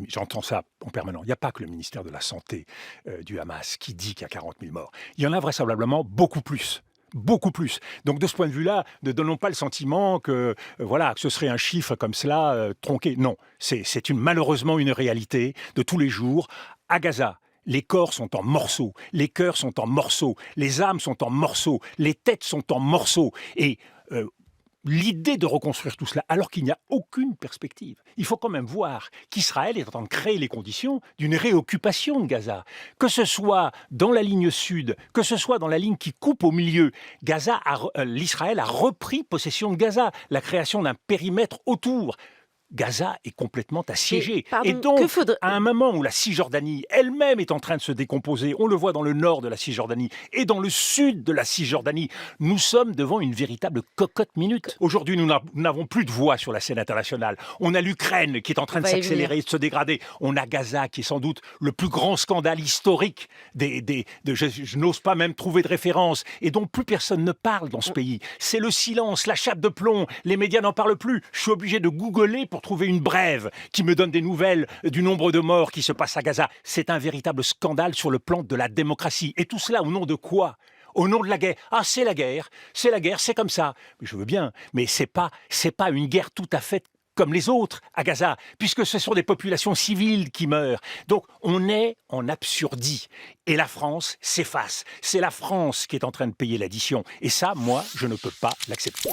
j'entends ça en permanence. Il n'y a pas que le ministère de la Santé du Hamas qui dit qu'il y a 40 000 morts. Il y en a vraisemblablement beaucoup plus. Beaucoup plus. Donc de ce point de vue-là, ne donnons pas le sentiment que voilà que ce serait un chiffre comme cela tronqué. Non, c'est malheureusement une réalité de tous les jours. À Gaza, les corps sont en morceaux, les cœurs sont en morceaux, les âmes sont en morceaux, les têtes sont en morceaux. Et l'idée de reconstruire tout cela, alors qu'il n'y a aucune perspective. Il faut quand même voir qu'Israël est en train de créer les conditions d'une réoccupation de Gaza. Que ce soit dans la ligne sud, que ce soit dans la ligne qui coupe au milieu, l'Israël a repris possession de Gaza, la création d'un périmètre autour. Gaza est complètement assiégée. Et donc, à un moment où la Cisjordanie elle-même est en train de se décomposer, on le voit dans le nord de la Cisjordanie et dans le sud de la Cisjordanie, nous sommes devant une véritable cocotte minute. Aujourd'hui, nous n'avons plus de voix sur la scène internationale. On a l'Ukraine qui est en train de s'accélérer, de se dégrader. On a Gaza qui est sans doute le plus grand scandale historique je n'ose pas même trouver de référence et dont plus personne ne parle dans ce pays. C'est le silence, la chape de plomb. Les médias n'en parlent plus. Je suis obligé de googler pour trouver une brève qui me donne des nouvelles du nombre de morts qui se passent à Gaza. C'est un véritable scandale sur le plan de la démocratie. Et tout cela au nom de quoi ? Au nom de la guerre. Ah, c'est la guerre, c'est comme ça. Mais je veux bien, mais c'est pas une guerre tout à fait comme les autres à Gaza, puisque ce sont des populations civiles qui meurent. Donc on est en absurdie. Et la France s'efface. C'est la France qui est en train de payer l'addition. Et ça, moi, je ne peux pas l'accepter.